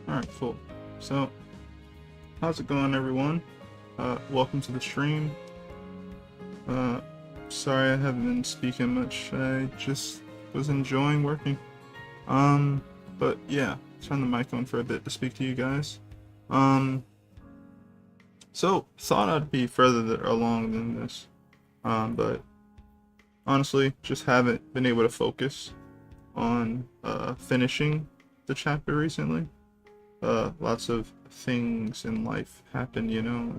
Alright, cool. So, how's it going, everyone? Welcome to the stream. Uh, Sorry I haven't been speaking much. I just was enjoying working. But yeah, turn the mic on for a bit to speak to you guys. Um, so, thought I'd be further along than this. But honestly, just haven't been able to focus on, finishing the chapter recently. Lots of things in life happen, you know.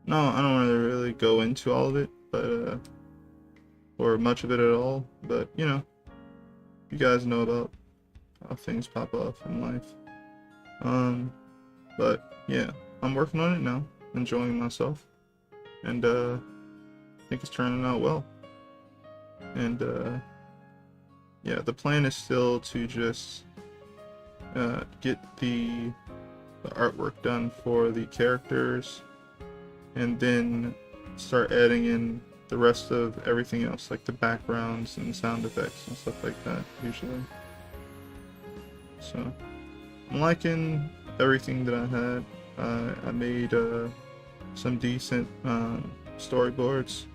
No, I don't want to really go into all of it, but or much of it at all. But you know, you guys know about how things pop up in life. But yeah, I'm working on it now, enjoying myself, and I think it's turning out well. And yeah, the plan is still to just get the artwork done for the characters, and then start adding in the rest of everything else, like the backgrounds and sound effects and stuff like that, usually. So, I'm liking everything that I had. I made some decent storyboards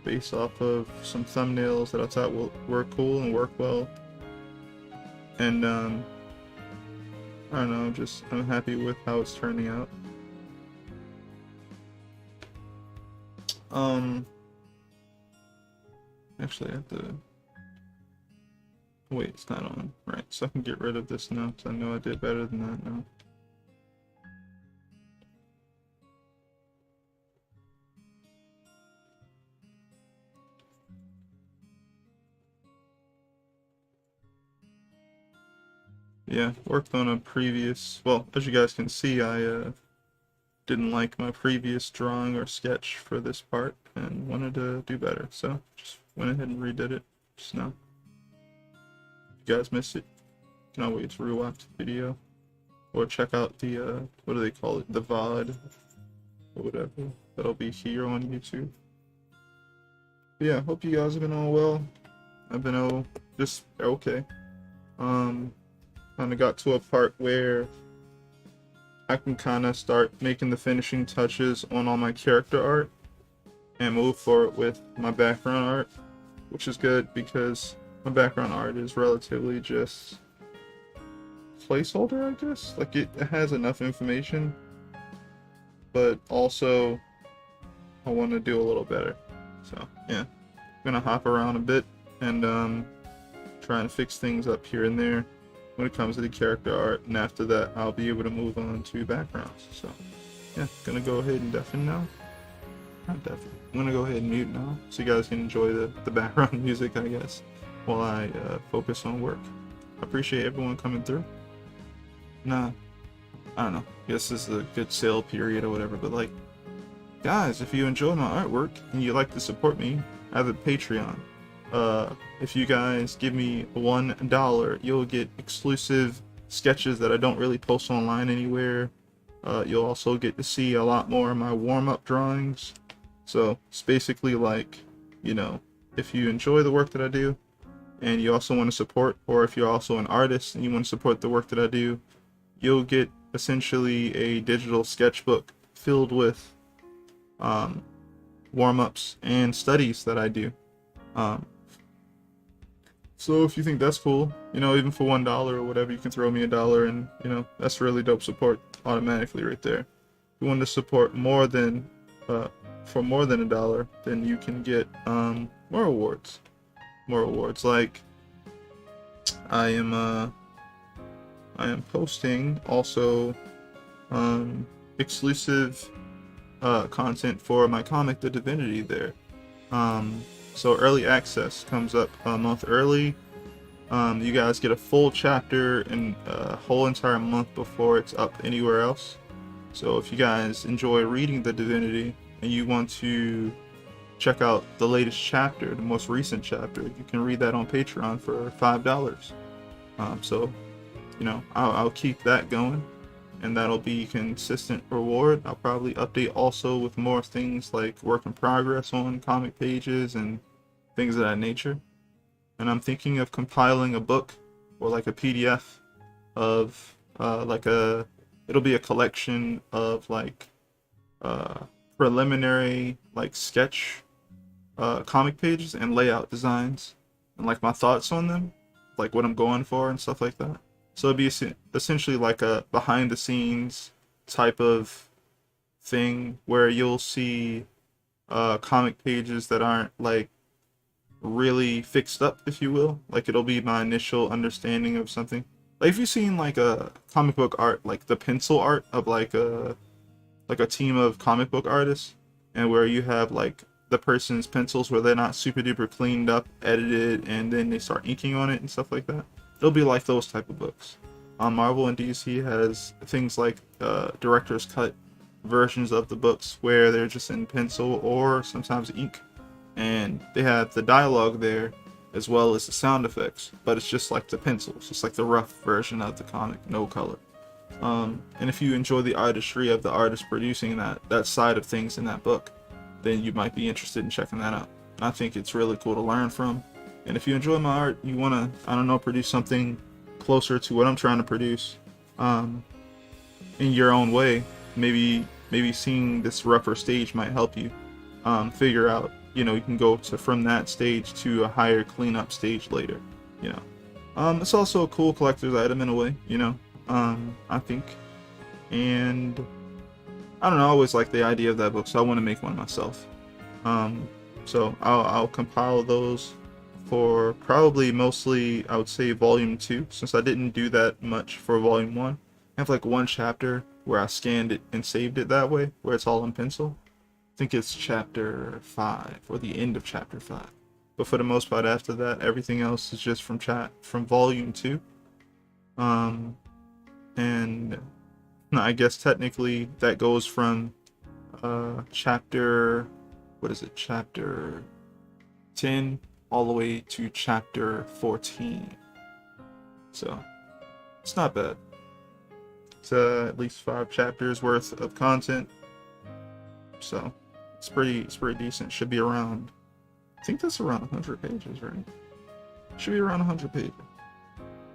based off of some thumbnails that I thought were cool and work well. And I don't know, I'm happy with how it's turning out. Actually I have to wait, it's not on. Right, so I can get rid of this now, because I know I did better than that now. Yeah, worked on a previous, well, as you guys can see, I didn't like my previous drawing or sketch for this part and wanted to do better, so just went ahead and redid it just now. If you guys missed it, you can always rewatch the video or check out the what do they call it, the VOD or whatever, that'll be here on YouTube. But yeah, hope you guys have been all well. I've been just okay. Kind of got to a part where I can kind of start making the finishing touches on all my character art and move forward with my background art, which is good because my background art is relatively just placeholder, I guess. Like it has enough information, but also I want to do a little better. So yeah, I'm gonna hop around a bit and trying to fix things up here and there when it comes to the character art, and after that I'll be able to move on to backgrounds. So yeah, gonna go ahead and deafen now. Not deafen. I'm gonna go ahead and mute now so you guys can enjoy the background music, I guess, while I focus on work. I appreciate everyone coming through. Nah, I don't know, I guess this is a good sale period or whatever, but like, guys, if you enjoy my artwork and you'd like to support me, I have a Patreon. If you guys give me $1, you'll get exclusive sketches that I don't really post online anywhere. You'll also get to see a lot more of my warm-up drawings. So it's basically like, you know, if you enjoy the work that I do and you also want to support, or if you're also an artist and you want to support the work that I do, you'll get essentially a digital sketchbook filled with warm-ups and studies that I do. So if you think that's cool, you know, even for $1 or whatever, you can throw me $1, and you know, that's really dope support automatically right there. If you want to support more than for more than $1, then you can get more awards. Like I am posting also exclusive content for my comic, The Divinity there. So early access comes up a month early. You guys get a full chapter and a whole entire month before it's up anywhere else. So if you guys enjoy reading The Divinity and you want to check out the latest chapter, the most recent chapter, you can read that on Patreon for $5. So, you know, I'll keep that going, and that'll be consistent reward. I'll probably update also with more things like work in progress on comic pages and things of that nature. And I'm thinking of compiling a book or like a PDF of it'll be a collection of like uh, preliminary like sketch comic pages and layout designs and like my thoughts on them, like what I'm going for and stuff like that. So it'd be essentially like a behind the scenes type of thing where you'll see comic pages that aren't like really fixed up, if you will. Like it'll be my initial understanding of something. Like if you've seen like a comic book art, like the pencil art of like a team of comic book artists, and where you have like the person's pencils where they're not super duper cleaned up, edited, and then they start inking on it and stuff like that. It'll be like those type of books. Marvel and DC has things like director's cut versions of the books where they're just in pencil or sometimes ink, and they have the dialogue there as well as the sound effects, but it's just like the pencils, just like the rough version of the comic, no color. And if you enjoy the artistry of the artist producing that side of things in that book, then you might be interested in checking that out. I think it's really cool to learn from. And if you enjoy my art, you want to, I don't know, produce something closer to what I'm trying to produce in your own way, maybe seeing this rougher stage might help you figure out, you know, you can go to from that stage to a higher cleanup stage later, you know. It's also a cool collector's item in a way, you know, I think. And I don't know, I always like the idea of that book, so I want to make one myself. So I'll compile those for probably mostly, I would say, volume 2, since I didn't do that much for volume 1. I have like one chapter where I scanned it and saved it that way, where it's all in pencil. I think it's chapter 5 or the end of chapter 5. But for the most part, after that, everything else is just from volume 2. And I guess technically that goes from chapter, what is it, chapter 10 all the way to chapter 14. So it's not bad. It's at least 5 chapters worth of content. So it's pretty decent. Should be around, I think that's around 100 pages, right? Should be around 100 pages.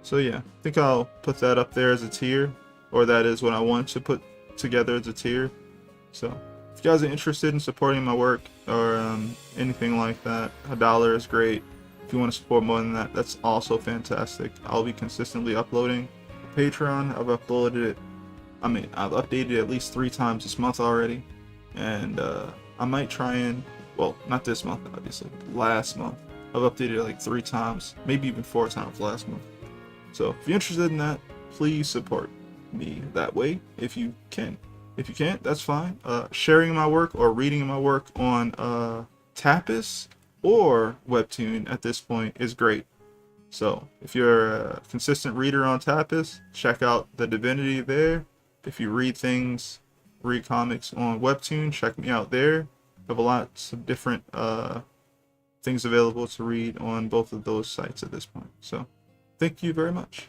So yeah, I think I'll put that up there as a tier, or that is what I want to put together as a tier. So if you guys are interested in supporting my work or anything like that, $1 is great. If you want to support more than that, that's also fantastic. I'll be consistently uploading. Patreon, I've updated it at least 3 times this month already. And I might try and, well, not this month, obviously, last month. I've updated it like 3 times, maybe even 4 times last month. So if you're interested in that, please support me that way if you can. If you can't, that's fine. Sharing my work or reading my work on Tapas or Webtoon at this point is great. So if you're a consistent reader on Tapas, check out the Divinity there. If you read comics on Webtoon, check me out there. I have lots of different things available to read on both of those sites at this point. So thank you very much.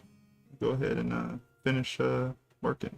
Go ahead and finish working.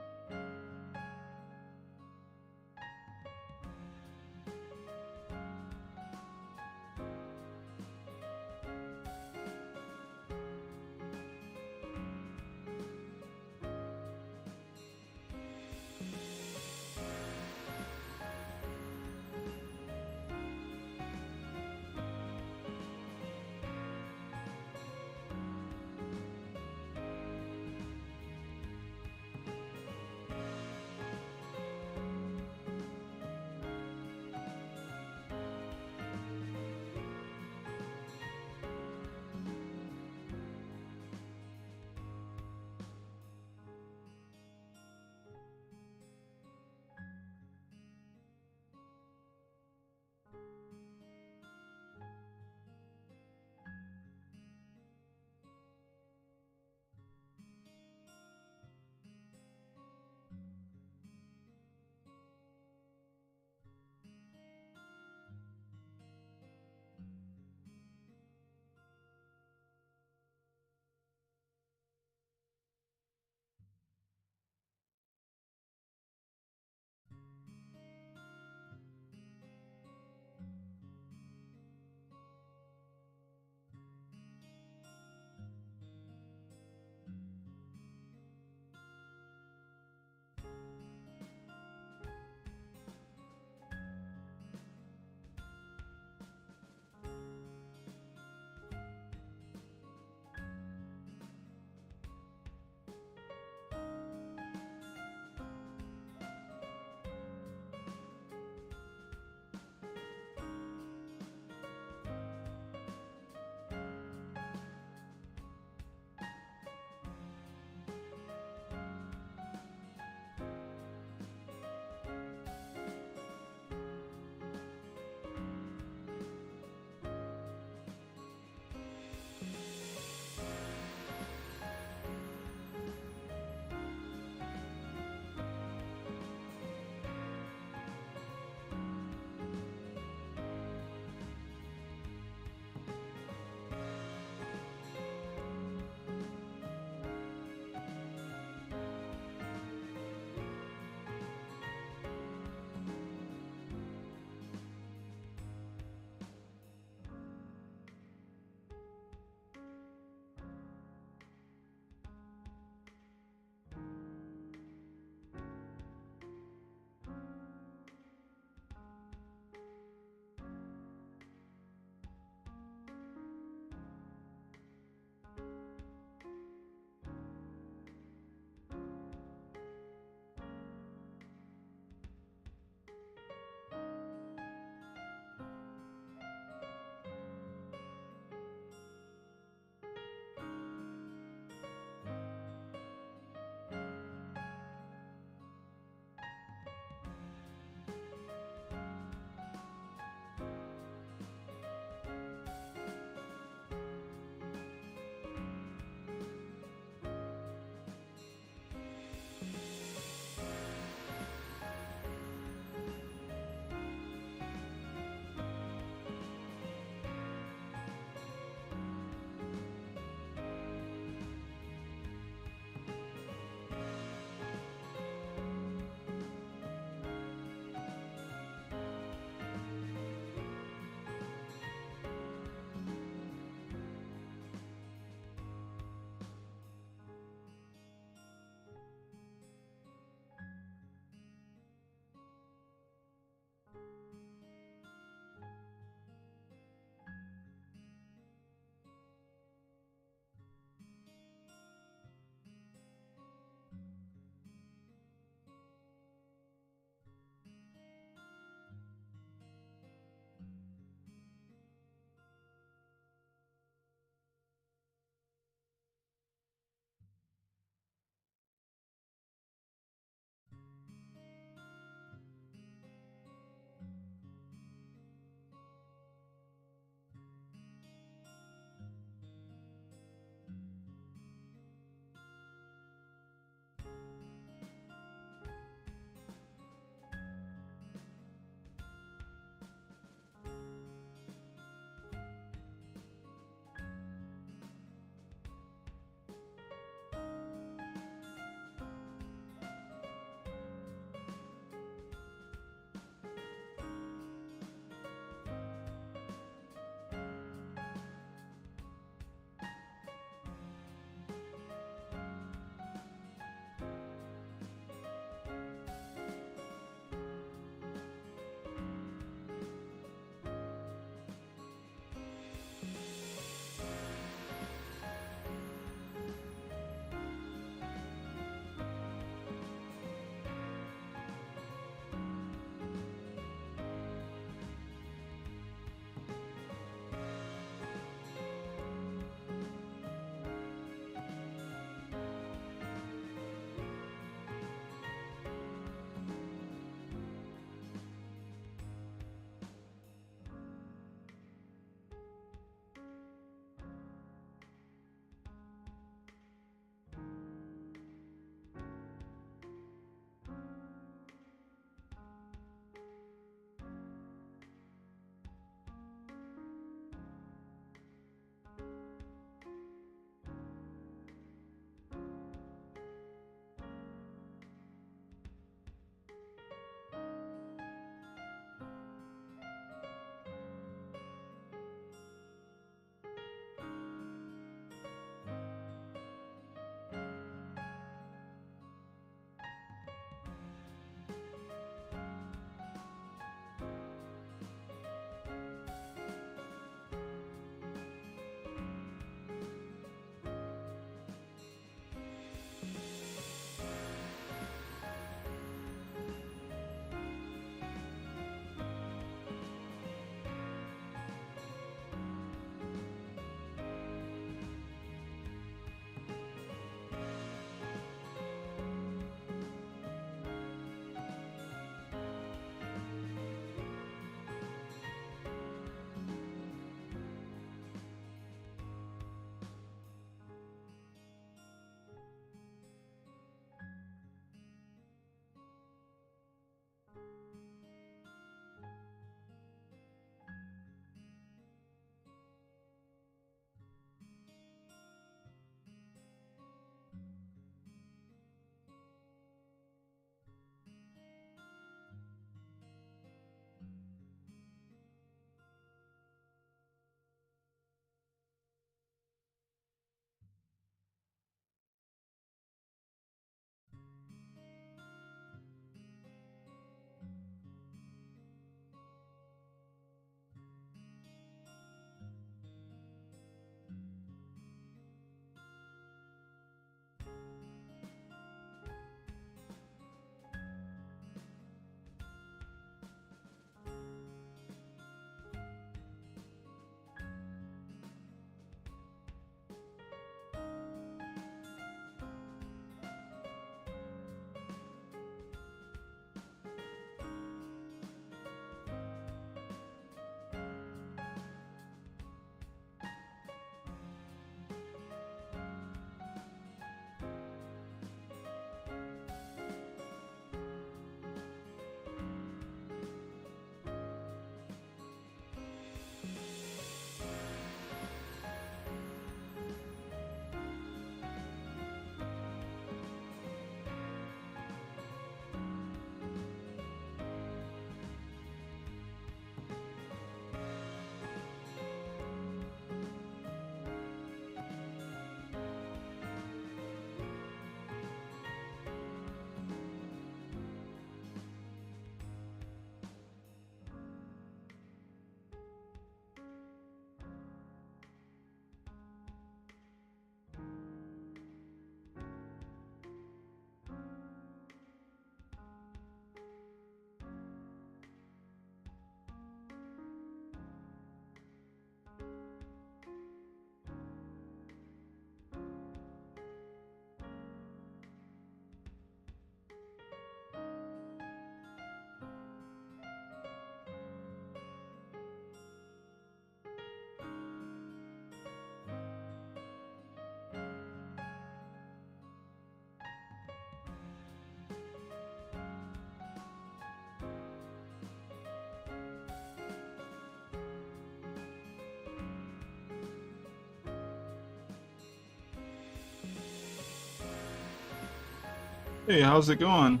Hey, how's it going?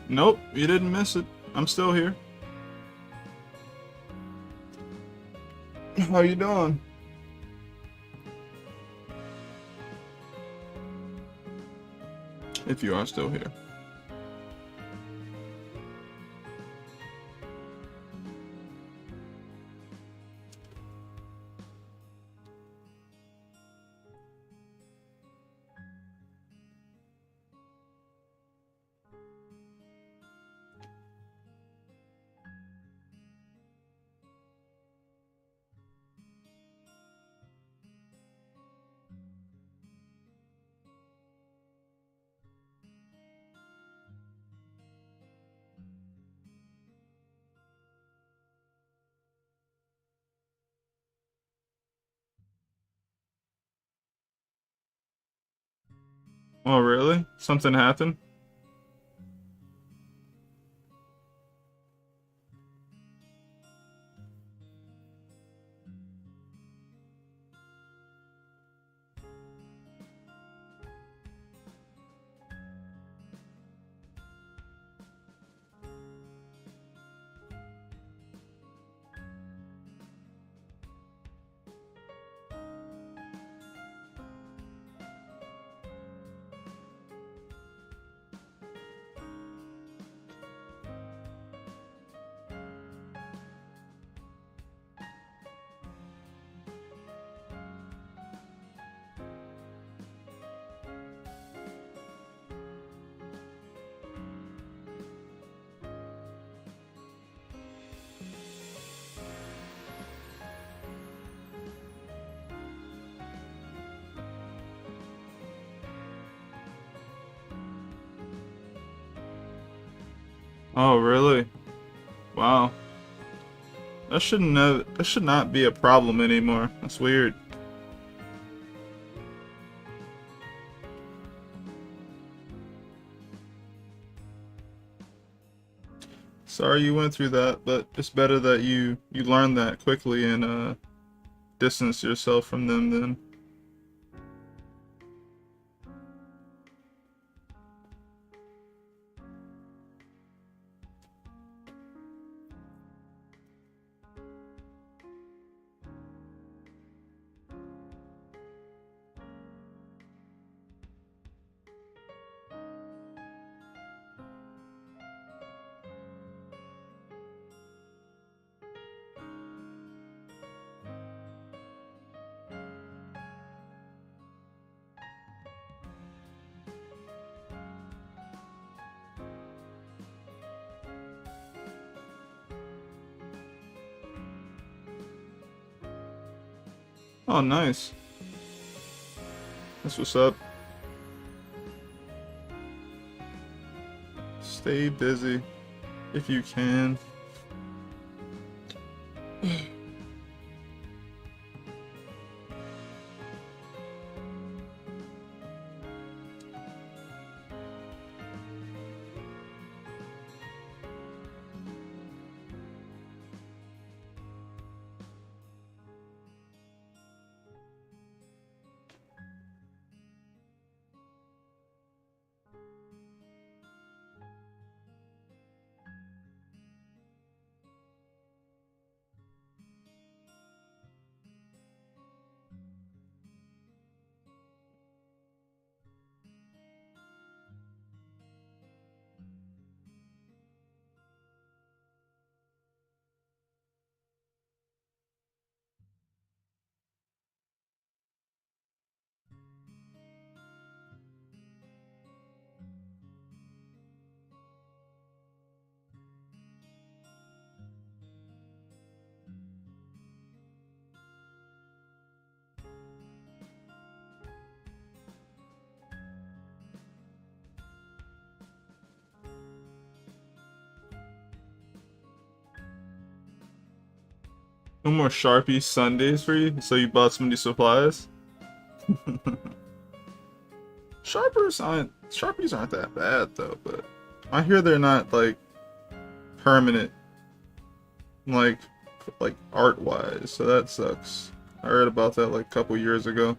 Nope, you didn't miss it. I'm still here. How you doing? If you are still here. Oh, really? Something happened? Oh, really? Wow. That should not be a problem anymore. That's weird. Sorry you went through that, but it's better that you learned that quickly and distance yourself from them then. Oh, nice. That's what's up. Stay busy if you can. No more Sharpie Sundays for you, so you bought some new supplies? Sharpies aren't that bad though, but I hear they're not like permanent, like art wise, so that sucks. I read about that like a couple years ago.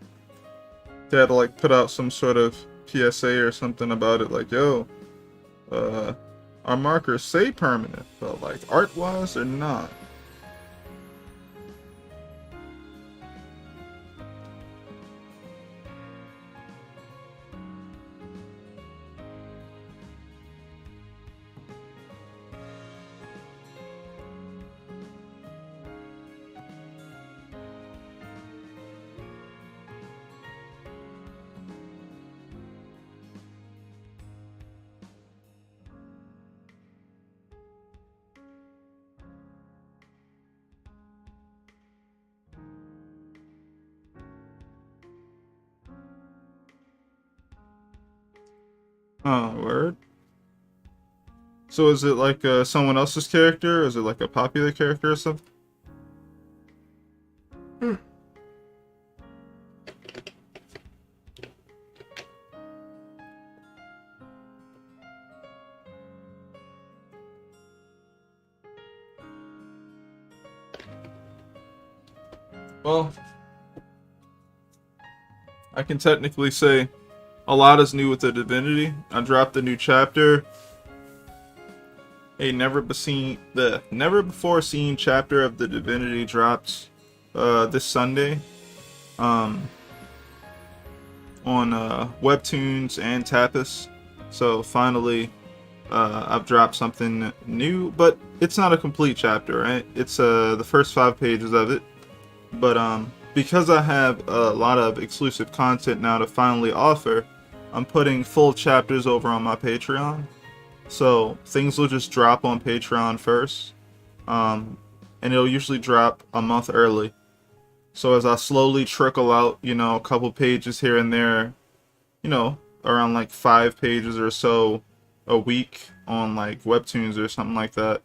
They had to like put out some sort of PSA or something about it, like, yo, our markers say permanent, but like art-wise, they're not. Oh, word. So is it like someone else's character? Or is it like a popular character or something? Hmm. Well, I can technically say a lot is new with the Divinity. I dropped a new chapter. A never before seen chapter of the Divinity dropped this Sunday on webtoons and Tapas. So finally I've dropped something new, but it's not a complete chapter, right? It's the first 5 pages of it. But because I have a lot of exclusive content now to finally offer, I'm putting full chapters over on my Patreon. So things will just drop on Patreon first, and it'll usually drop a month early. So as I slowly trickle out, a couple pages here and there, around like 5 pages or so a week on like webtoons or something like that,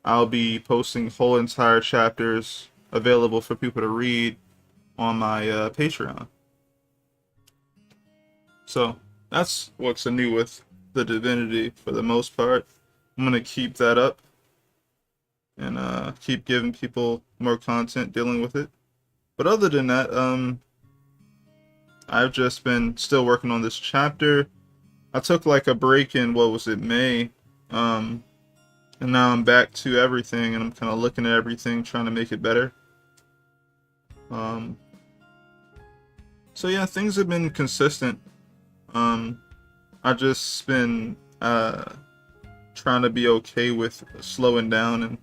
I'll be posting whole entire chapters available for people to read on my Patreon. So that's what's new with the Divinity for the most part. I'm gonna keep that up and keep giving people more content dealing with it. But other than that, I've just been still working on this chapter. I took like a break in, what was it, May, and now I'm back to everything, and I'm kind of looking at everything, trying to make it better. So yeah, things have been consistent. I just been trying to be okay with slowing down and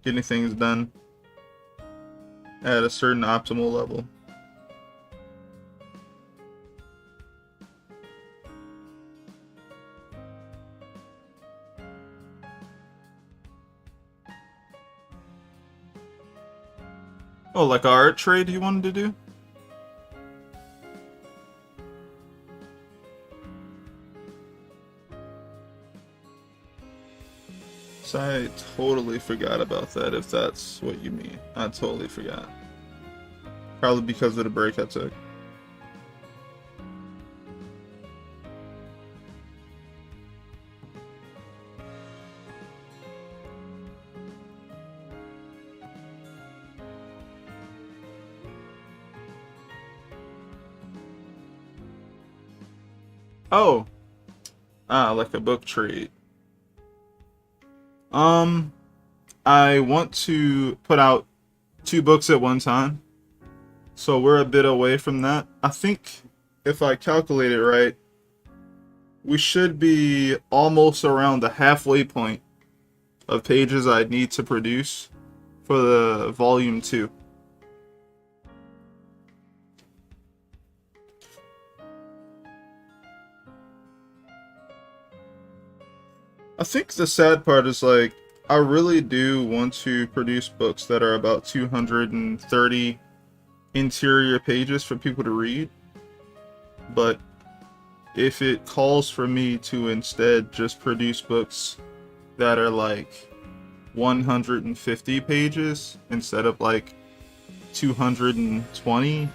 getting things done at a certain optimal level. Oh, like an art trade you wanted to do? So I totally forgot about that, if that's what you mean. I totally forgot. Probably because of the break I took. Oh, like a book trade. I want to put out 2 books at one time, so we're a bit away from that. I think if I calculate it right, we should be almost around the halfway point of pages I need to produce for the volume 2. I think the sad part is like, I really do want to produce books that are about 230 interior pages for people to read, but if it calls for me to instead just produce books that are like 150 pages instead of like 220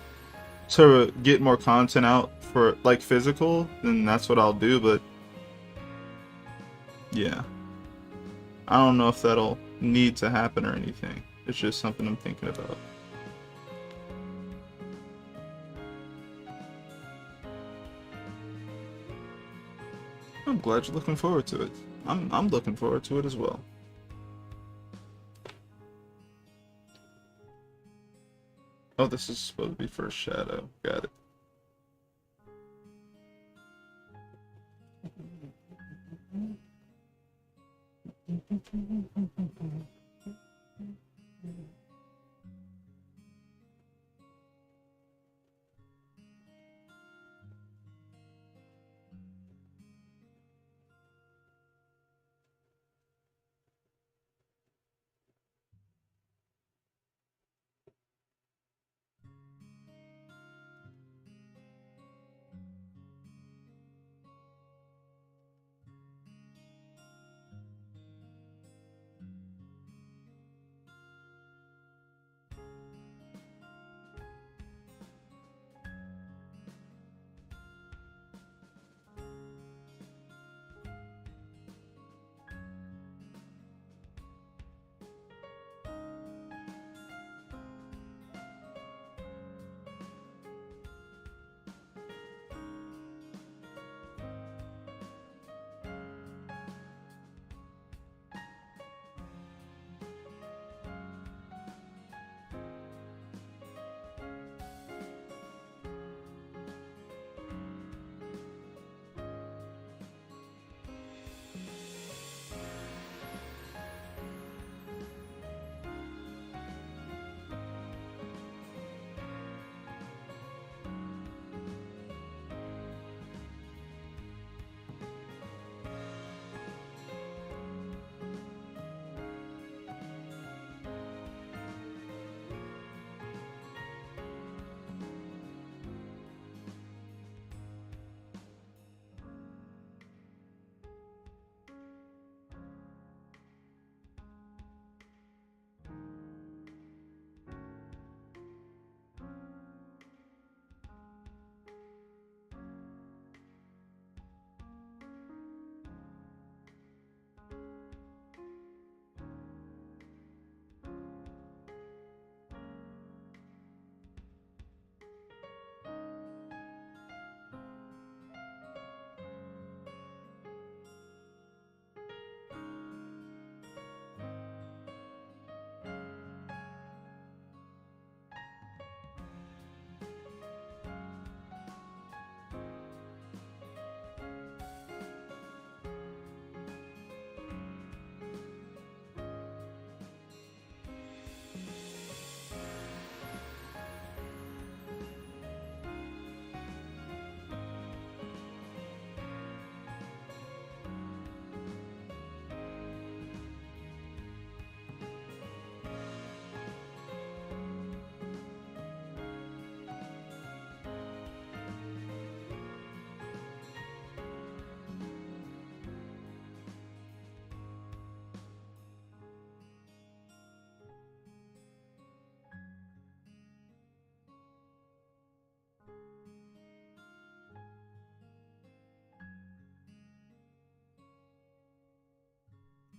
to get more content out for like physical, then that's what I'll do. But yeah, I don't know if that'll need to happen or anything. It's just something I'm thinking about. I'm glad you're looking forward to it. I'm looking forward to it as well. Oh, this is supposed to be First Shadow. Got it.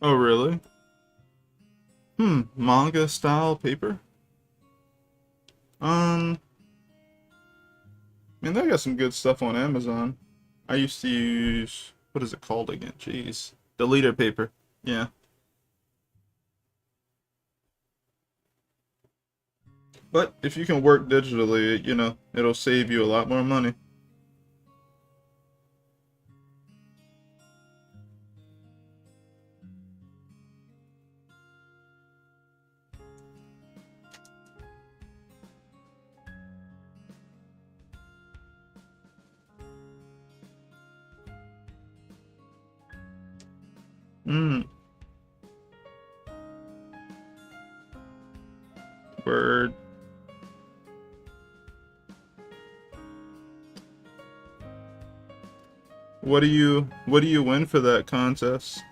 Oh, really? Manga style paper? I mean, they got some good stuff on Amazon. I used to use, what is it called again? Jeez. The leader paper. Yeah. But if you can work digitally, you know, it'll save you a lot more money. Hmm. Word. What do you win for that contest?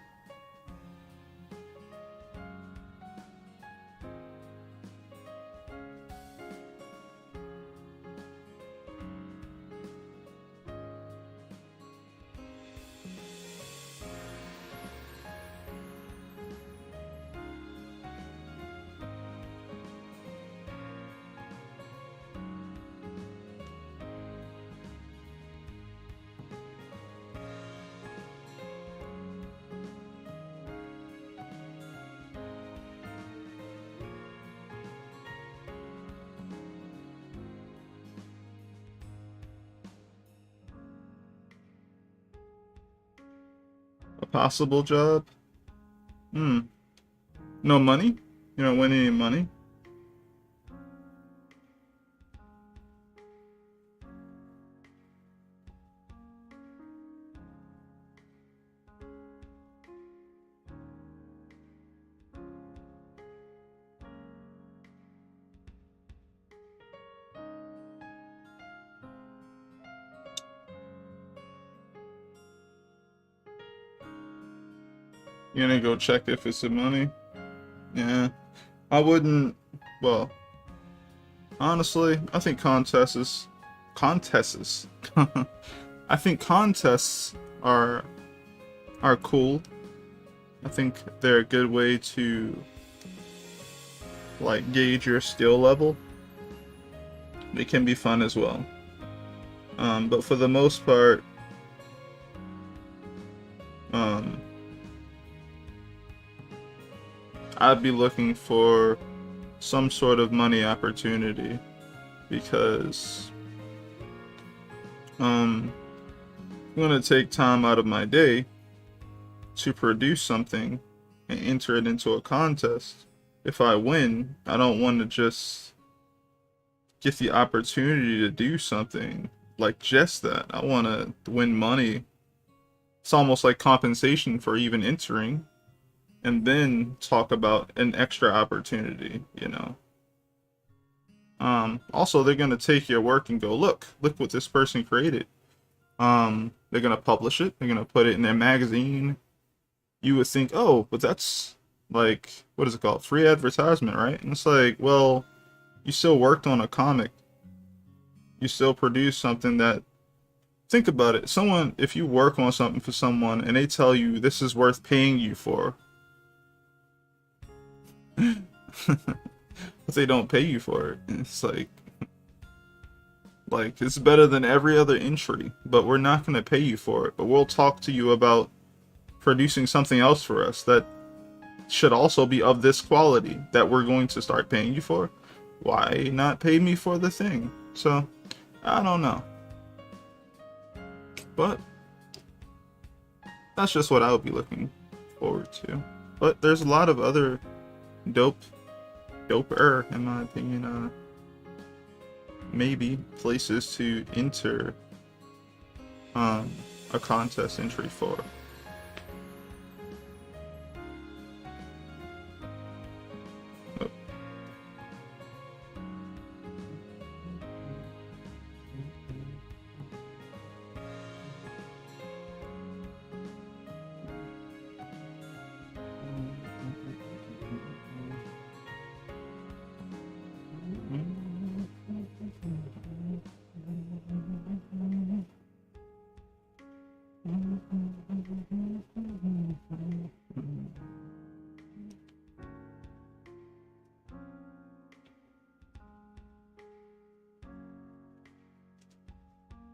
Possible job? Hmm. No money? You don't win any money? You gonna go check if it's the money? Yeah. I wouldn't. Well, honestly, I think contests. I think contests are cool. I think they're a good way to like gauge your skill level. They can be fun as well. But for the most part, I'd be looking for some sort of money opportunity because I'm gonna take time out of my day to produce something and enter it into a contest. If I win, I don't want to just get the opportunity to do something like just that. I want to win money. It's almost like compensation for even entering, and then talk about an extra opportunity, you know. Also, they're gonna take your work and go, look what this person created. They're gonna publish it. They're gonna put it in their magazine. You would think, oh, but that's like, what is it called? Free advertisement, right? And it's like, well, you still worked on a comic. You still produced something that, think about it. Someone, if you work on something for someone and they tell you this is worth paying you for, but they don't pay you for it. It's like it's better than every other entry, but we're not going to pay you for it. But we'll talk to you about producing something else for us that should also be of this quality that we're going to start paying you for. Why not pay me for the thing? So, I don't know. But that's just what I would be looking forward to. But there's a lot of other doper, in my opinion, maybe places to enter a contest entry for. Oh.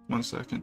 1 second.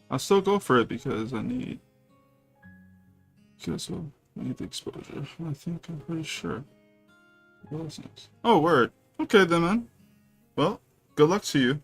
I'll still go for it because I need the exposure. I think I'm pretty sure. What else next? Oh, word. Okay then, man. Well, good luck to you.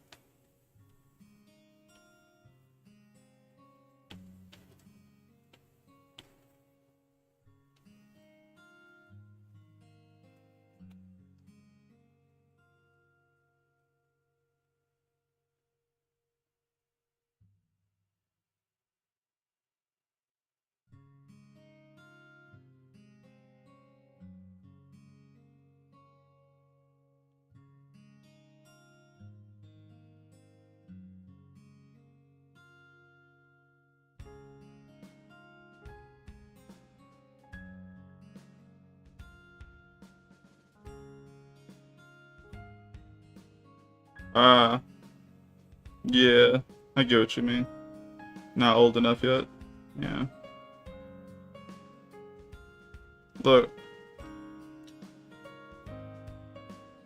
Uh, yeah, I get what you mean. Not old enough yet. Yeah. Look,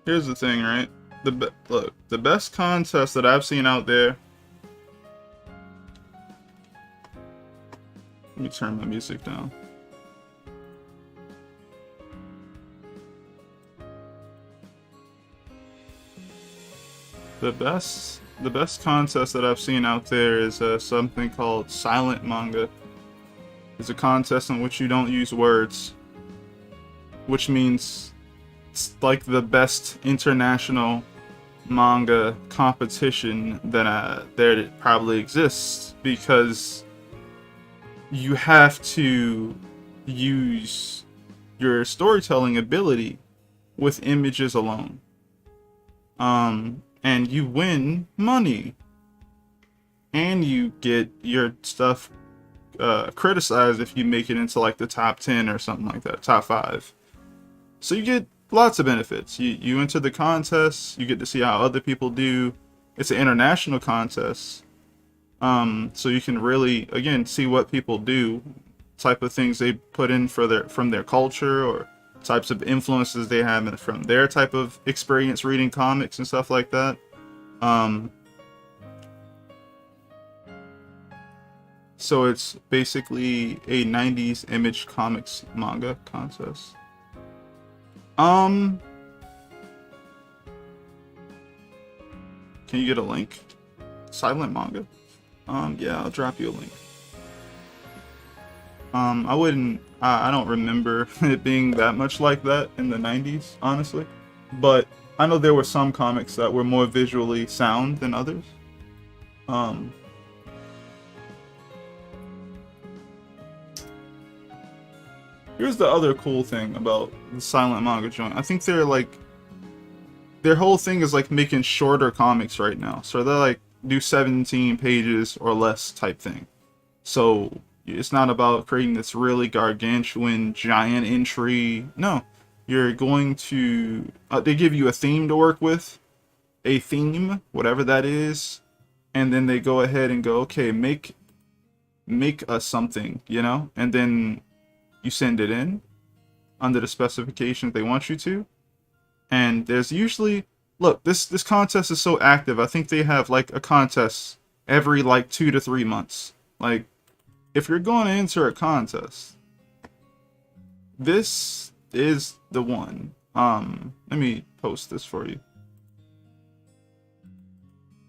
here's the thing, right? Look, the best contest that I've seen out there. Let me turn my music down. The best contest that I've seen out there is something called silent manga. It's a contest in which you don't use words, which means it's like the best international manga competition that there probably exists, because you have to use your storytelling ability with images alone. And you win money, and you get your stuff criticized if you make it into like the top 10 or something like that, top 5. So you get lots of benefits. You enter the contest, you get to see how other people do. It's an international contest, so you can really, again, see what people do, type of things they put in from their culture, or types of influences they have from their type of experience reading comics and stuff like that. So it's basically a 90s image comics manga contest. Can you get a link? Silent manga? Yeah, I'll drop you a link. I don't remember it being that much like that in the 90s, honestly. But I know there were some comics that were more visually sound than others. Here's the other cool thing about the silent manga joint. I think their whole thing is like making shorter comics right now. So they're like do 17 pages or less type thing. So it's not about creating this really gargantuan giant entry. No, you're going to they give you a theme to work with, a theme, whatever that is, and then they go ahead and go, okay, make us something, and then you send it in under the specifications they want you to. And there's usually, look, this contest is so active. I think they have like a contest every like 2 to 3 months. Like, if you're going to enter a contest, this is the one. Let me post this for you.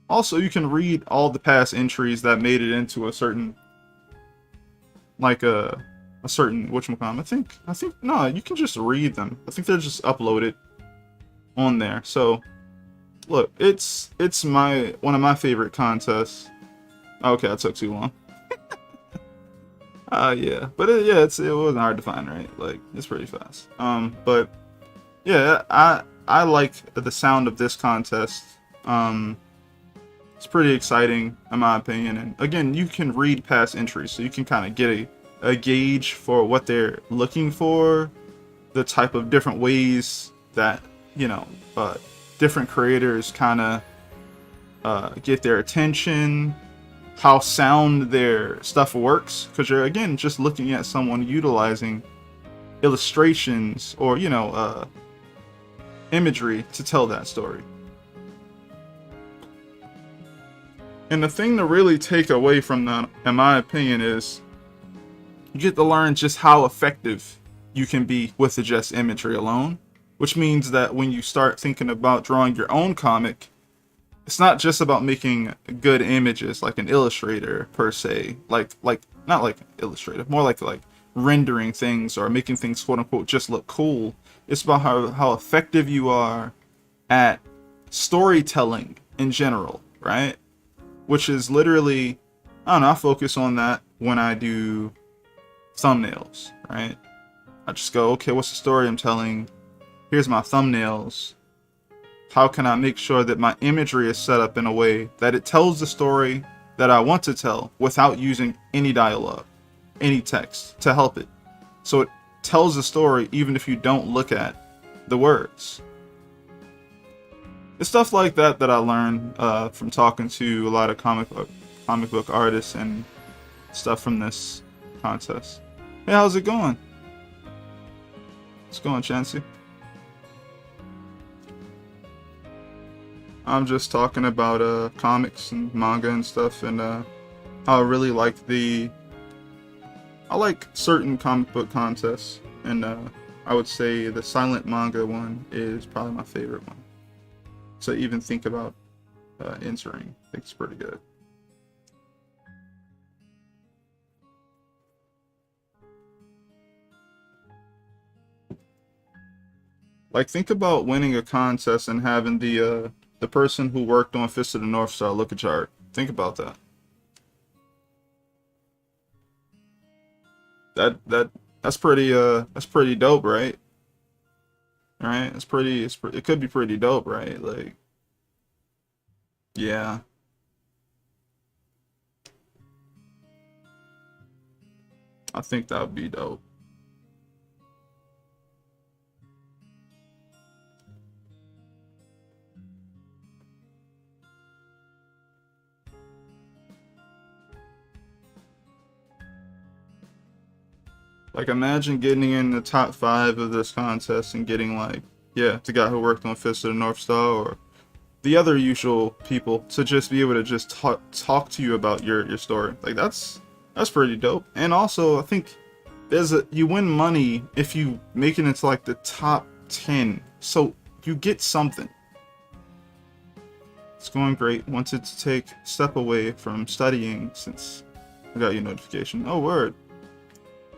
Also, you can read all the past entries that made it into a certain, like a certain whatchamacallit. I think no, you can just read them. I think they're just uploaded on there. So look, it's one of my favorite contests. Okay, that took too long. Yeah, but it wasn't hard to find, right? Like, it's pretty fast. But yeah, I like the sound of this contest. It's pretty exciting in my opinion, and again, you can read past entries, so you can kind of get a gauge for what they're looking for, the type of different ways that different creators kind of get their attention, how sound their stuff works, because you're again just looking at someone utilizing illustrations or imagery to tell that story. And the thing to really take away from that, in my opinion, is you get to learn just how effective you can be with the just imagery alone. Which means that when you start thinking about drawing your own comic, it's not just about making good images like an illustrator per se, like not like an illustrator, more like rendering things or making things quote unquote just look cool. It's about how effective you are at storytelling in general, right? Which is literally, I don't know, I focus on that when I do thumbnails, right? I just go, okay, what's the story I'm telling? Here's my thumbnails. How can I make sure that my imagery is set up in a way that it tells the story that I want to tell without using any dialogue, any text to help it? So it tells the story even if you don't look at the words. It's stuff like that that I learned from talking to a lot of comic book artists and stuff from this contest. Hey, how's it going? What's going, Chansey? I'm just talking about comics and manga and stuff, and how I really like I like certain comic book contests, and I would say the silent manga one is probably my favorite one. So even think about entering. I think it's pretty good. Like, think about winning a contest and having the person who worked on Fist of the North Star look at your art. Think about that. That's pretty dope, right? Right? It could be pretty dope, right? Like, yeah. I think that would be dope. Like, imagine getting in the top 5 of this contest and getting, like, yeah, the guy who worked on Fist of the North Star or the other usual people to just be able to just talk to you about your story. Like, that's pretty dope. And also, I think you win money if you make it into like the top 10. So you get something. It's going great. Wanted to take a step away from studying since I got your notification. Oh, word.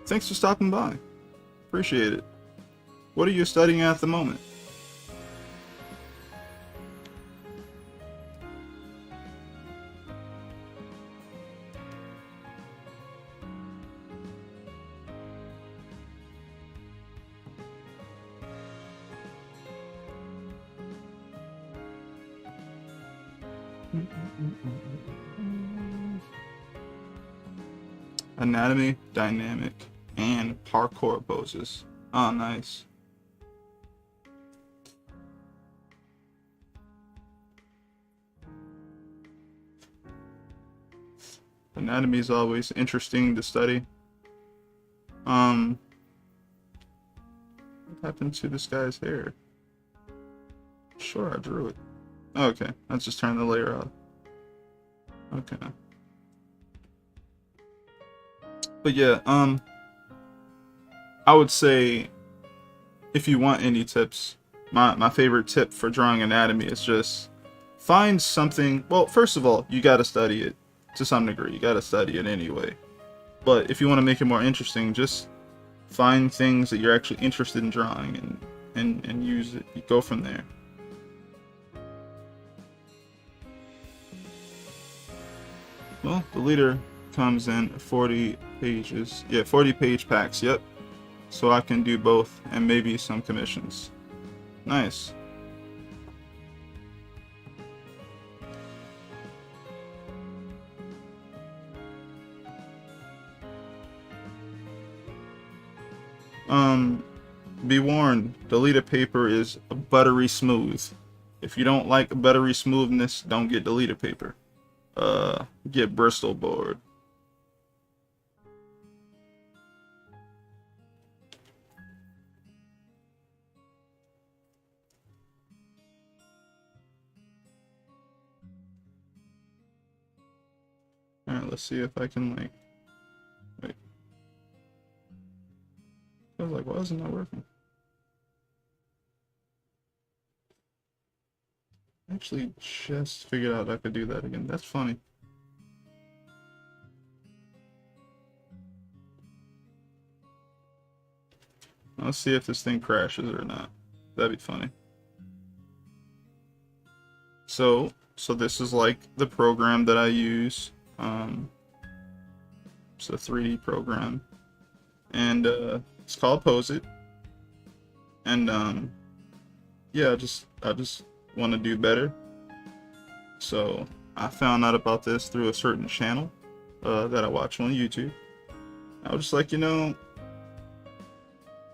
Thanks for stopping by. Appreciate it. What are you studying at the moment? Anatomy, dynamic, and parkour poses. Oh, nice. Anatomy is always interesting to study. What happened to this guy's hair? Sure, I drew it. Okay, let's just turn the layer off. Okay. But yeah, I would say if you want any tips, my favorite tip for drawing anatomy is just find something. Well, first of all, you gotta study it to some degree. You gotta study it anyway. But if you want to make it more interesting, just find things that you're actually interested in drawing and use it. You go from there. Well, the leader comes in 40 pages. Yeah, 40 page packs. Yep. So I can do both and maybe some commissions. Nice. Be warned, the leader paper is buttery smooth. If you don't like buttery smoothness, don't get the leader paper. Get Bristol board. Let's see if I can, like, wait. I was like, why isn't that working? I actually just figured out I could do that again. That's funny. Let's see if this thing crashes or not. That'd be funny. So this is like the program that I use. It's a 3D program, and it's called Pose It. And yeah, I just want to do better. So I found out about this through a certain channel that I watch on YouTube. I was just like, you know,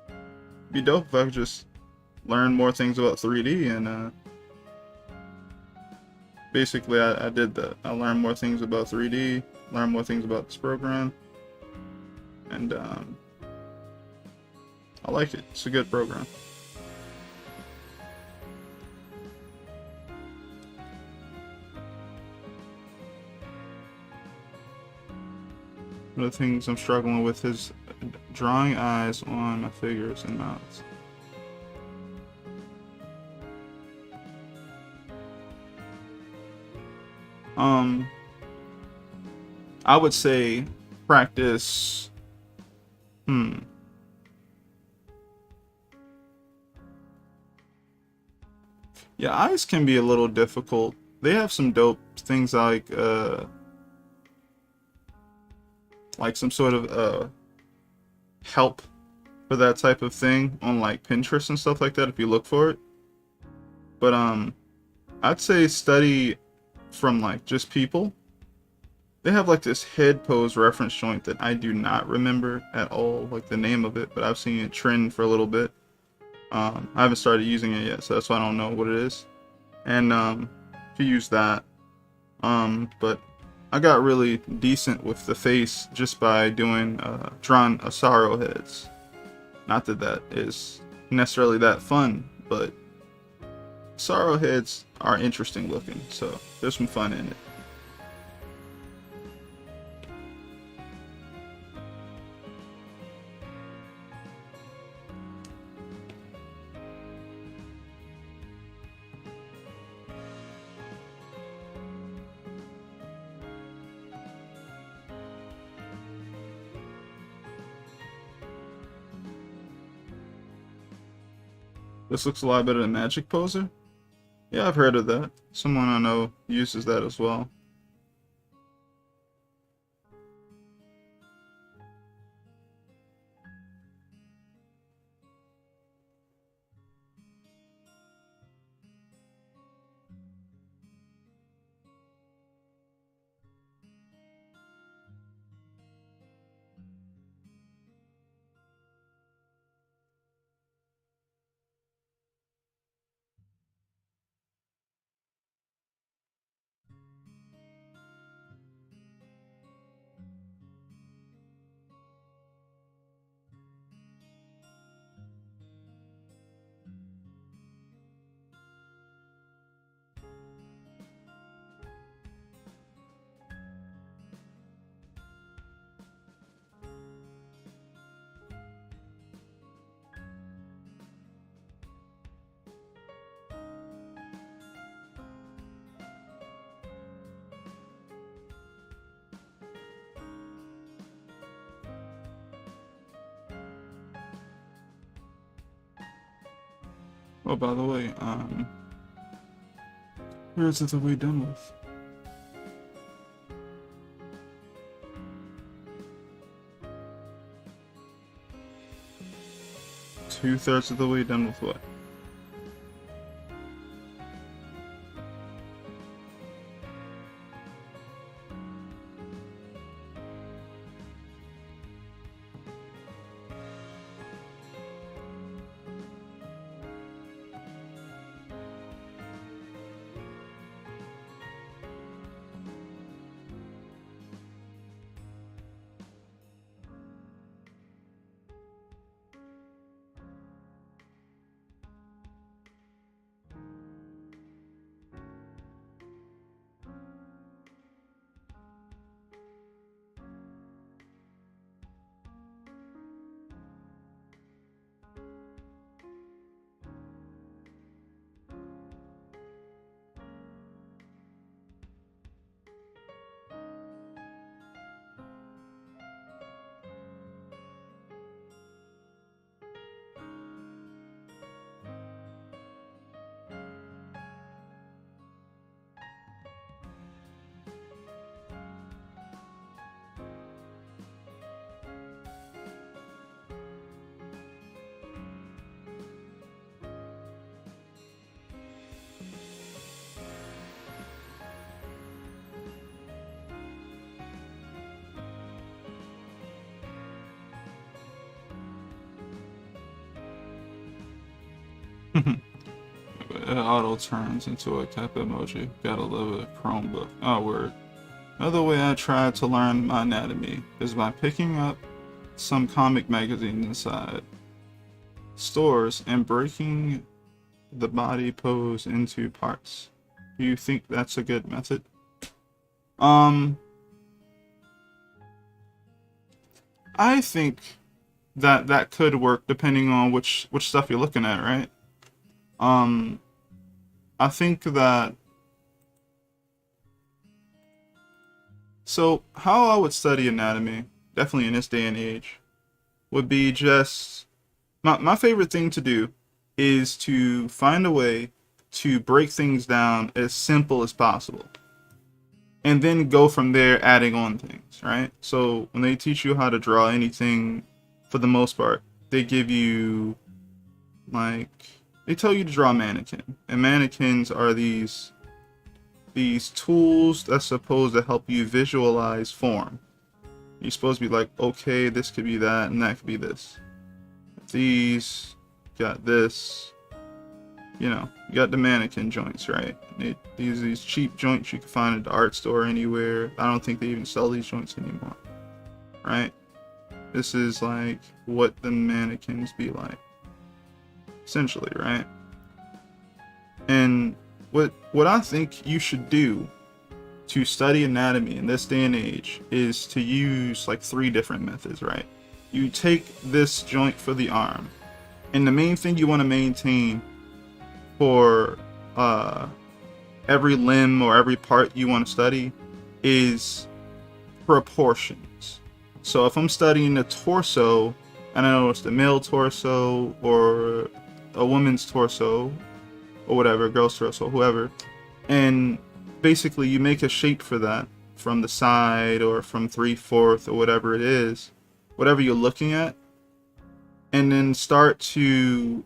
it'd be dope if I could just learn more things about 3D, and basically I did that. I learned more things about 3D, learned more things about this program, and I like it. It's a good program. One of the things I'm struggling with is drawing eyes on my figures and mouths. I would say practice. Yeah, eyes can be a little difficult. They have some dope things like some sort of help for that type of thing on like Pinterest and stuff like that if you look for it. But I'd say study from like just people. They have like this head pose reference joint that I do not remember at all, like the name of it, but I've seen it trend for a little bit. I haven't started using it yet, so that's why I don't know what it is. And if you use that, but I got really decent with the face just by doing drawing Asaro heads. Not that that is necessarily that fun, but Asaro heads are interesting looking, so there's some fun in it. This looks a lot better than Magic Poser. Yeah, I've heard of that. Someone I know uses that as well. Oh, by the way, where is it that we done with? Two-thirds of the way done with what? It auto turns into a cap emoji. Gotta love a Chromebook. Oh, word. Another way I tried to learn my anatomy is by picking up some comic magazines inside stores and breaking the body pose into parts. Do you think that's a good method? I think that could work depending on which stuff you're looking at, right? I think that, so how I would study anatomy, definitely in this day and age, would be just, my favorite thing to do is to find a way to break things down as simple as possible. And then go from there adding on things, right? So when they teach you how to draw anything, for the most part, they give you, like, they tell you to draw a mannequin. And mannequins are these tools that's supposed to help you visualize form. You're supposed to be like, okay, this could be that, and that could be this. These, got this, you know, you got the mannequin joints, right? These cheap joints you can find at the art store anywhere. I don't think they even sell these joints anymore, right? This is like what the mannequins be like, essentially, right? And what I think you should do to study anatomy in this day and age is to use like 3 different methods, right? You take this joint for the arm, and the main thing you want to maintain for every limb or every part you want to study is proportions. So if I'm studying the torso, and I know it's the male torso or a woman's torso or whatever, girl's torso, whoever, and basically you make a shape for that from the side or from 3/4 or whatever it is, whatever you're looking at, and then start to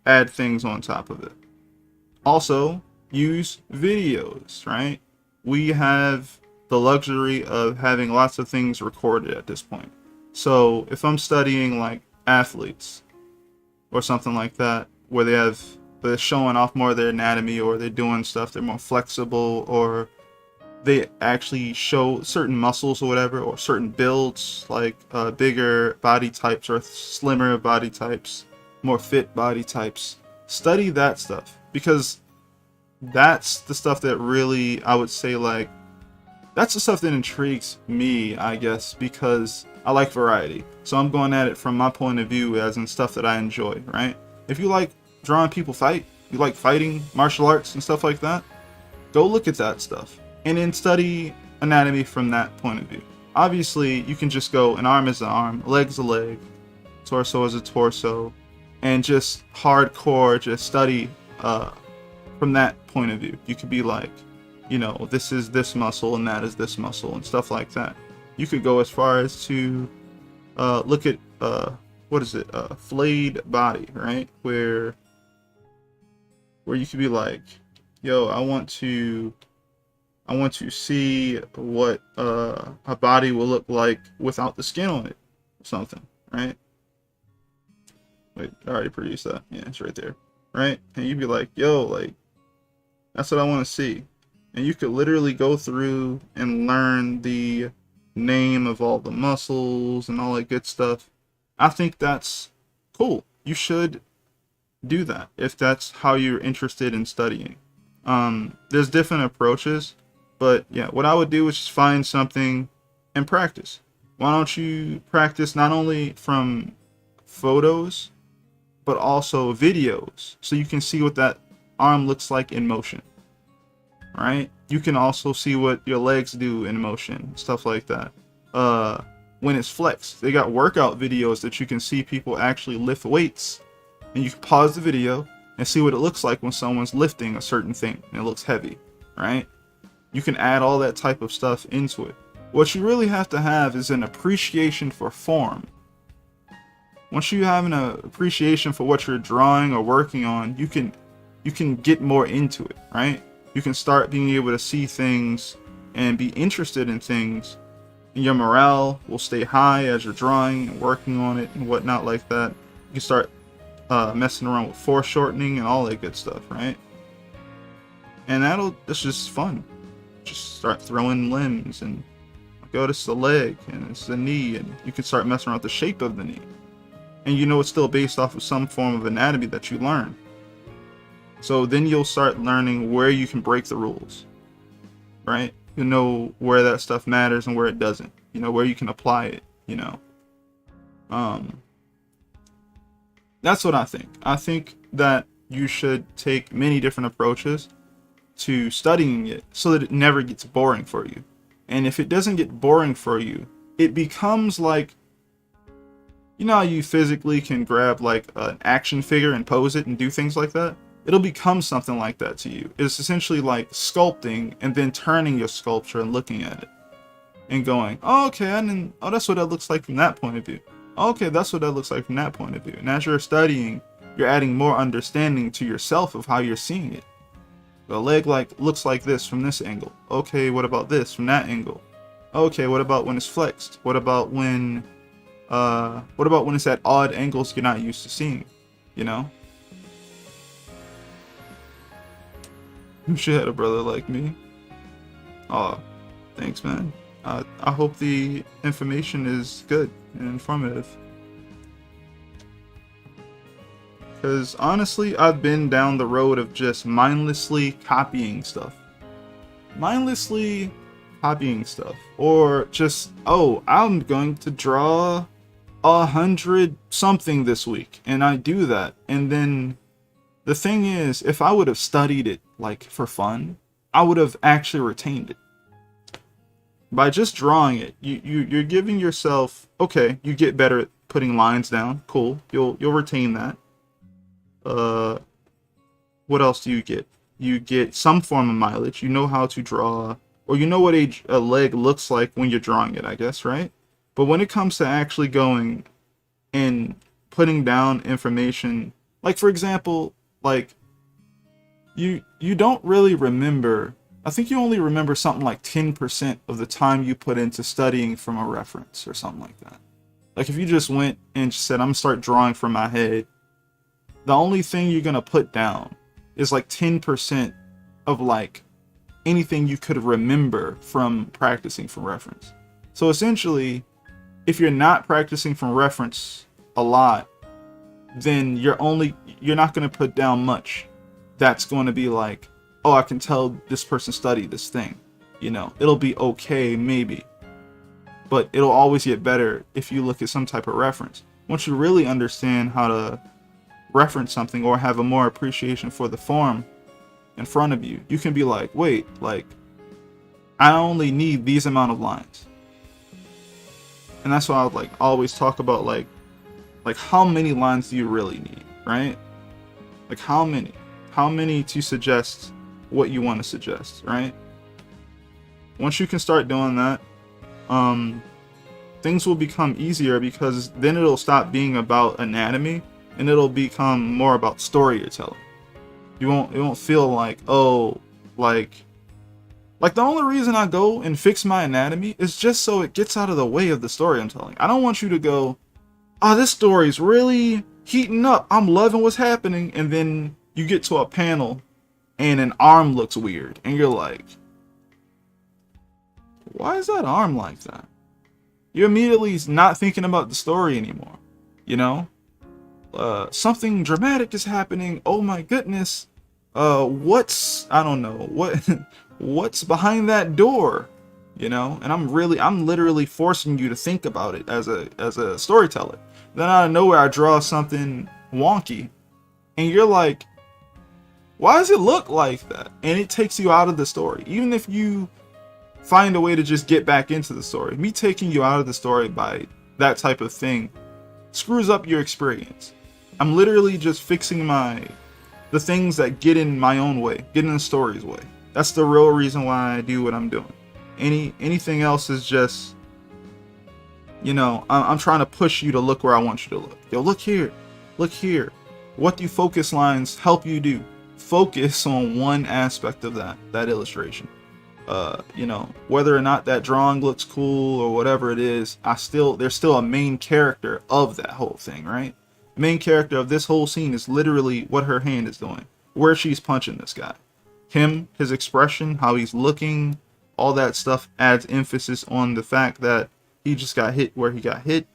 add things on top of it. Also, use videos, right? We have the luxury of having lots of things recorded at this point. So if I'm studying like athletes or something like that, where they're showing off more of their anatomy, or they're doing stuff, they're more flexible, or they actually show certain muscles or whatever, or certain builds, like bigger body types or slimmer body types, more fit body types. Study that stuff, because that's the stuff that really, I would say, like, that's the stuff that intrigues me, I guess, because I like variety. So I'm going at it from my point of view, as in stuff that I enjoy, right? If you like drawing people fight, you like fighting, martial arts and stuff like that, go look at that stuff and then study anatomy from that point of view. Obviously, you can just go, an arm is an arm, a leg's a leg, torso is a torso, and just hardcore just study from that point of view. You could be like, you know, this is this muscle and that is this muscle and stuff like that. You could go as far as to look at what is it, flayed body, right? Where you could be like, yo, I want to see what a body will look like without the skin on it, or something, right? Wait, I already produced that. Yeah, it's right there, right? And you'd be like, yo, like, that's what I want to see. And you could literally go through and learn the name of all the muscles and all that good stuff. I think that's cool. You should do that if that's how you're interested in studying. There's different approaches, but yeah, what I would do is just find something and practice. Why don't you practice not only from photos, but also videos, so you can see what that arm looks like in motion, right? You can also see what your legs do in motion, stuff like that. When it's flexed, they got workout videos that you can see people actually lift weights, and you can pause the video and see what it looks like when someone's lifting a certain thing and it looks heavy, right? You can add all that type of stuff into it. What you really have to have is an appreciation for form. Once you have an appreciation for what you're drawing or working on, you can get more into it, right? You can start being able to see things and be interested in things, and your morale will stay high as you're drawing and working on it and whatnot like that. You can start messing around with foreshortening and all that good stuff, right? And that's just fun. Just start throwing limbs and go, this is the leg and it's the knee, and you can start messing around with the shape of the knee. And you know it's still based off of some form of anatomy that you learn. So then you'll start learning where you can break the rules, right? You know where that stuff matters and where it doesn't. You know where you can apply it, you know. That's what I think. I think that you should take many different approaches to studying it so that it never gets boring for you. And if it doesn't get boring for you, it becomes like, you know how you physically can grab like an action figure and pose it and do things like that? It'll become something like that to you. It's essentially like sculpting and then turning your sculpture and looking at it and going, oh, okay, oh, that's what that looks like from that point of view. Okay, that's what that looks like from that point of view. And as you're studying, you're adding more understanding to yourself of how you're seeing it. The leg looks like this from this angle. Okay, what about this from that angle? Okay, what about when it's flexed? What about when it's at odd angles you're not used to seeing? You know? You should have a brother like me. Aw, thanks, man. I hope the information is good and informative. Because honestly, I've been down the road of just mindlessly copying stuff. Or just, oh, I'm going to draw 100 something this week. And I do that. And then the thing is, if I would have studied it like for fun, I would have actually retained it. By just drawing it, you're giving yourself, okay, you get better at putting lines down. Cool. You'll retain that. What else do you get? You get some form of mileage. You know how to draw, or you know what a leg looks like when you're drawing it, I guess, right? But when it comes to actually going and putting down information, like for example, like you don't really remember, I think you only remember something like 10% of the time you put into studying from a reference or something like that. Like if you just went and just said, I'm gonna start drawing from my head, the only thing you're gonna put down is like 10% of like anything you could remember from practicing from reference. So essentially, if you're not practicing from reference a lot, then you're not gonna put down much that's going to be like, oh, I can tell this person studied this thing. You know, it'll be okay, maybe. But it'll always get better if you look at some type of reference. Once you really understand how to reference something or have a more appreciation for the form in front of you, you can be like, wait, like, I only need these amount of lines. And that's why I would like always talk about like how many lines do you really need, right? Like how many to suggest what you want to suggest, right? Once you can start doing that, things will become easier, because then it'll stop being about anatomy and it'll become more about storytelling. It won't feel like, oh, like the only reason I go and fix my anatomy is just so it gets out of the way of the story I'm telling. I don't want you to go, oh, this story's really heating up, I'm loving what's happening, and then you get to a panel and an arm looks weird and you're like, why is that arm like that? You're immediately not thinking about the story anymore, you know? Something dramatic is happening, oh my goodness, what's behind that door, you know? And I'm literally forcing you to think about it as a storyteller. Then out of nowhere I draw something wonky and you're like, why does it look like that? And it takes you out of the story. Even if you find a way to just get back into the story, me taking you out of the story by that type of thing screws up your experience. I'm literally just fixing the things that get in my own way, get in the story's way. That's the real reason why I do what I'm doing. Anything else is just, you know, I'm trying to push you to look where I want you to look. Yo, look here, look here. What do focus lines help you do? Focus on one aspect of that illustration. You know, whether or not that drawing looks cool or whatever it is, there's still a main character of that whole thing, right? The main character of this whole scene is literally what her hand is doing, where she's punching this guy. Him, his expression, how he's looking, all that stuff adds emphasis on the fact that he just got hit where he got hit.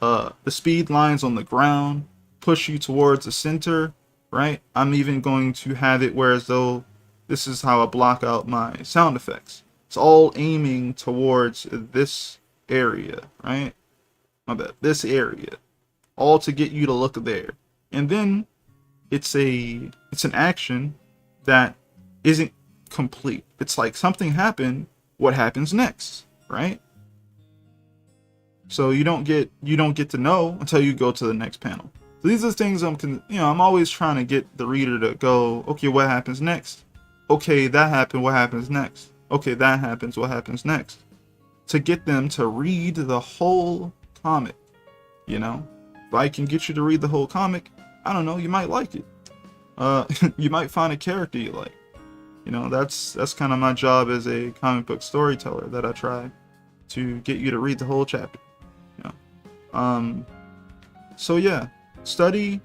The speed lines on the ground push you towards the center, right? I'm even going to have it where as though this is how I block out my sound effects. It's all aiming towards this area, right? My bad. This area. All to get you to look there. And then it's an action that isn't complete. It's like something happened, what happens next, right? So you don't get to know until you go to the next panel. So these are the things I'm always trying to get the reader to go, okay, what happens next? Okay, that happened, what happens next? Okay, that happens, what happens next? To get them to read the whole comic, you know? If I can get you to read the whole comic, I don't know, you might like it. You might find a character you like. You know, that's kind of my job as a comic book storyteller, that I try to get you to read the whole chapter. You know? So yeah, study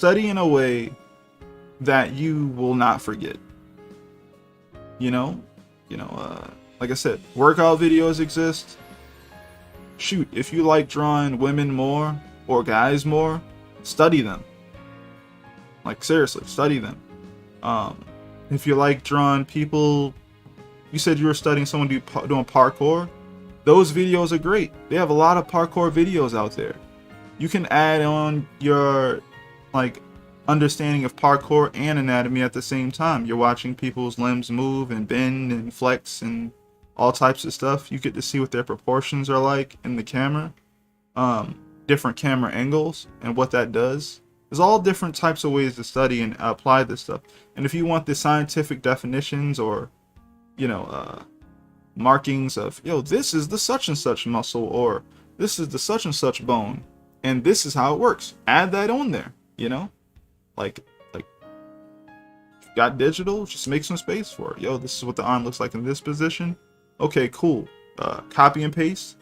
in a way that you will not forget. You know, like I said, workout videos exist. Shoot, if you like drawing women more or guys more, study them. Like seriously, study them. If you like drawing people, you said you were studying someone doing parkour. Those videos are great. They have a lot of parkour videos out there. You can add on your understanding of parkour and anatomy at the same time. You're watching people's limbs move and bend and flex and all types of stuff. You get to see what their proportions are like in the camera, different camera angles and what that does. There's all different types of ways to study and apply this stuff. And if you want the scientific definitions or, markings of, this is the such and such muscle, or this is the such and such bone, and this is how it works, add that on there, like got digital, just make some space for it. This is what the arm looks like in this position. Okay, cool. Copy and paste.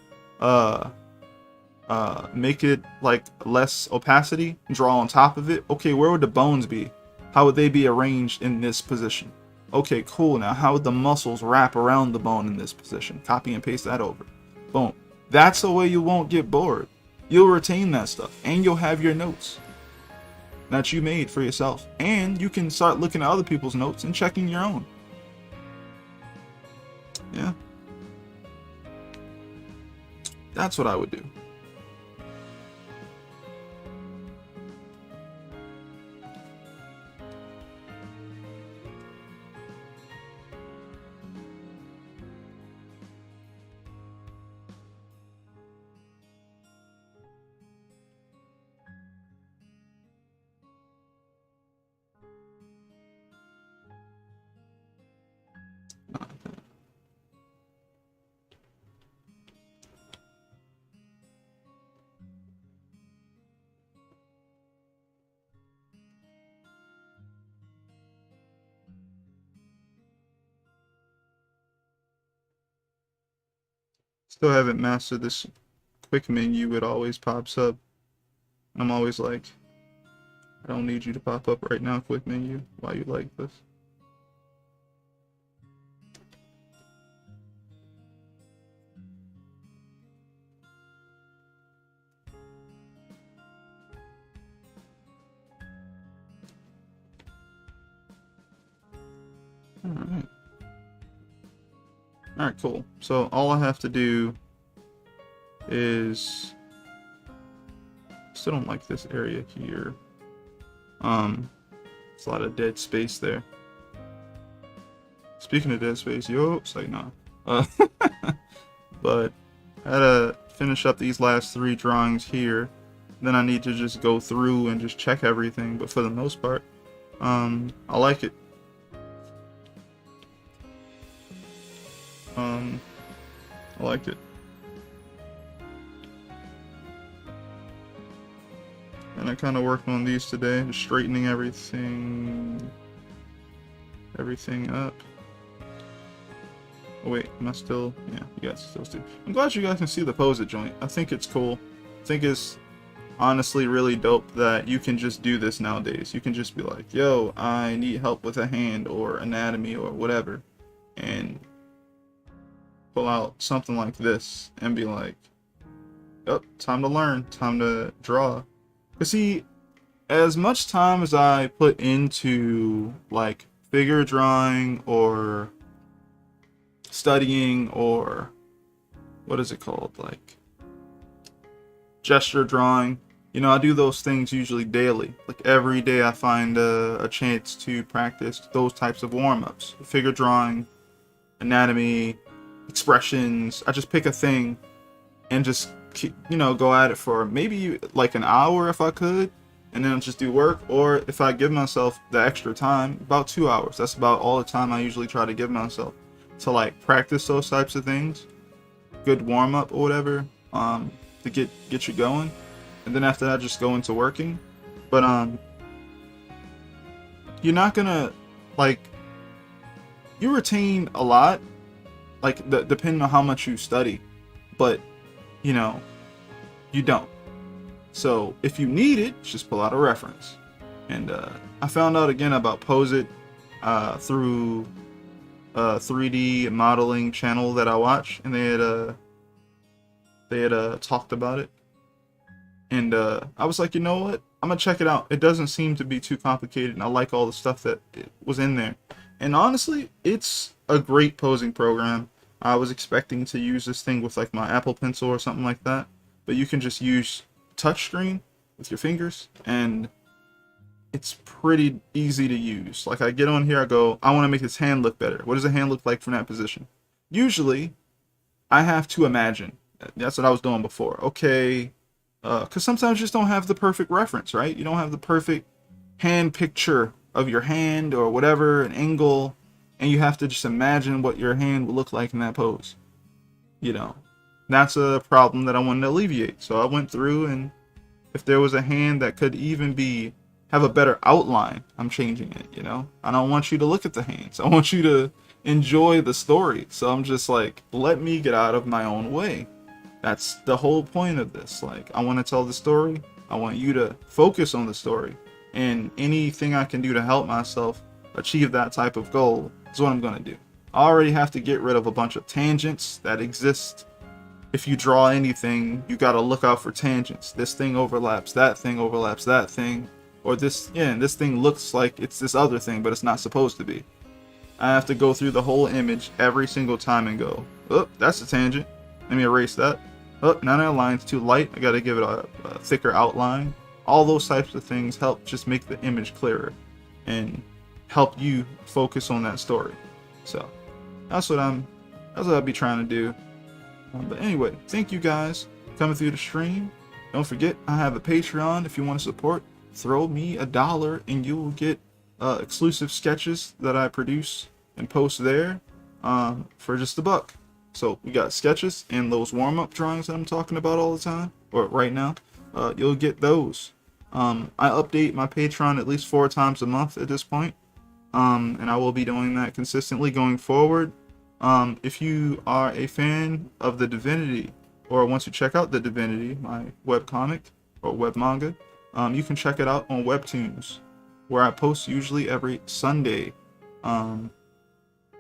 Make it like less opacity, draw on top of it. Okay, where would the bones be? How would they be arranged in this position? Okay, cool. Now how would the muscles wrap around the bone in this position? Copy and paste that over. Boom. That's the way you won't get bored. You'll retain that stuff, and you'll have your notes that you made for yourself, and you can start looking at other people's notes and checking your own. Yeah, that's what I would do. Still haven't mastered this quick menu. It always pops up. I'm always like, I don't need you to pop up right now, quick menu. Why you like this? Alright. Alright, cool. So all I have to do is... Still don't like this area here. It's a lot of dead space there. Speaking of dead space, it's like, nah. But I had to finish up these last 3 drawings here. Then I need to just go through and just check everything. But for the most part, I like it. I liked it. And I kind of worked on these today, just straightening everything up. Oh wait, am I still? Yeah, you guys still see. I'm glad you guys can see the pose it joint. I think it's cool. I think it's honestly really dope that you can just do this nowadays. You can just be like, yo, I need help with a hand or anatomy or whatever, and pull out something like this and be like, oh, time to learn, time to draw. Cause see, as much time as I put into like figure drawing or studying or what is it called, like gesture drawing, you know, I do those things usually daily. Like every day I find a chance to practice those types of warm-ups. Figure drawing, anatomy, expressions. I just pick a thing and just keep, you know, go at it for maybe like an hour if I could, and then just do work. Or if I give myself the extra time, about 2 hours. That's about all the time I usually try to give myself to like practice those types of things. Good warm-up or whatever, to get you going. And then after that, just go into working. But you're not gonna, like, you retain a lot, like depending on how much you study, but you know, you don't. So if you need it, just pull out a reference. And I found out again about Posit through a 3D modeling channel that I watch, and they had talked about it. And I was like, you know what? I'm gonna check it out. It doesn't seem to be too complicated, and I like all the stuff that was in there. And honestly, it's a great posing program. I was expecting to use this thing with like my Apple Pencil or something like that, but you can just use touchscreen with your fingers, and it's pretty easy to use. Like I get on here, I go, I want to make this hand look better. What does a hand look like from that position? Usually, I have to imagine. That's what I was doing before. Okay. Because sometimes you just don't have the perfect reference, right? You don't have the perfect hand picture of your hand or whatever, an angle, and you have to just imagine what your hand would look like in that pose. You know, that's a problem that I wanted to alleviate. So I went through, and if there was a hand that could even have a better outline, I'm changing it, you know? I don't want you to look at the hands. I want you to enjoy the story. So I'm just like, let me get out of my own way. That's the whole point of this. Like, I want to tell the story. I want you to focus on the story. And anything I can do to help myself achieve that type of goal is what I'm going to do. I already have to get rid of a bunch of tangents that exist. If you draw anything, you got to look out for tangents. This thing overlaps that thing. Or this thing looks like it's this other thing, but it's not supposed to be. I have to go through the whole image every single time and go, oh, that's a tangent. Let me erase that. Oh, now that line's too light. I got to give it a thicker outline. All those types of things help just make the image clearer and help you focus on that story. So that's what I'll be trying to do. But anyway, thank you guys for coming through the stream. Don't forget, I have a Patreon. If you want to support, throw me $1 and you will get exclusive sketches that I produce and post there for just $1. So we got sketches and those warm-up drawings that I'm talking about all the time, or right now. You'll get those. I update my Patreon at least 4 times a month at this point, and I will be doing that consistently going forward. If you are a fan of the Divinity, or want to check out the Divinity, my webcomic or web manga, you can check it out on webtoons, where I post usually every Sunday.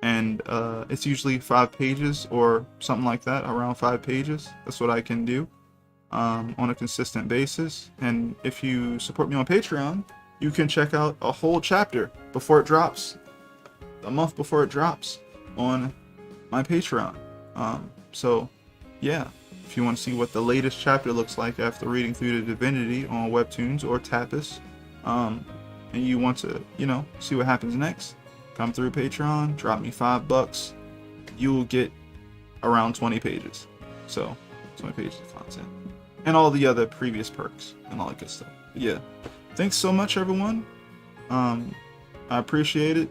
And it's usually 5 pages or something like that, around 5 pages. That's what I can do on a consistent basis. And if you support me on Patreon, you can check out a whole chapter before it drops, a month before it drops on my Patreon. So yeah, if you want to see what the latest chapter looks like after reading through the Divinity on webtoons or Tapas, and you want to, you know, see what happens next, come through Patreon, drop me $5. You will get around 20 pages. So 20 pages of content. And all the other previous perks and all that good stuff. But yeah. Thanks so much, everyone. I appreciate it.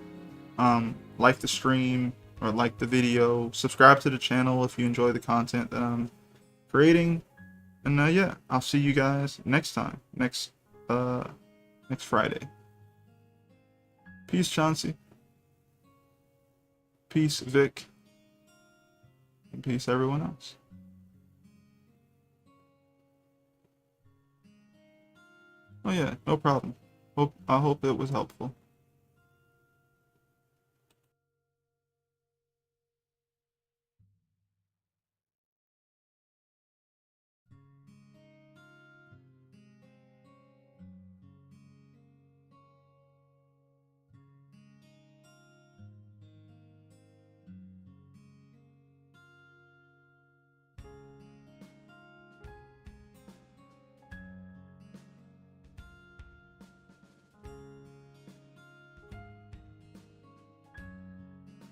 Like the stream or like the video. Subscribe to the channel if you enjoy the content that I'm creating. And yeah, I'll see you guys next time. Next Friday. Peace, Chauncey. Peace, Vic. And peace, everyone else. Oh yeah, no problem. I hope it was helpful.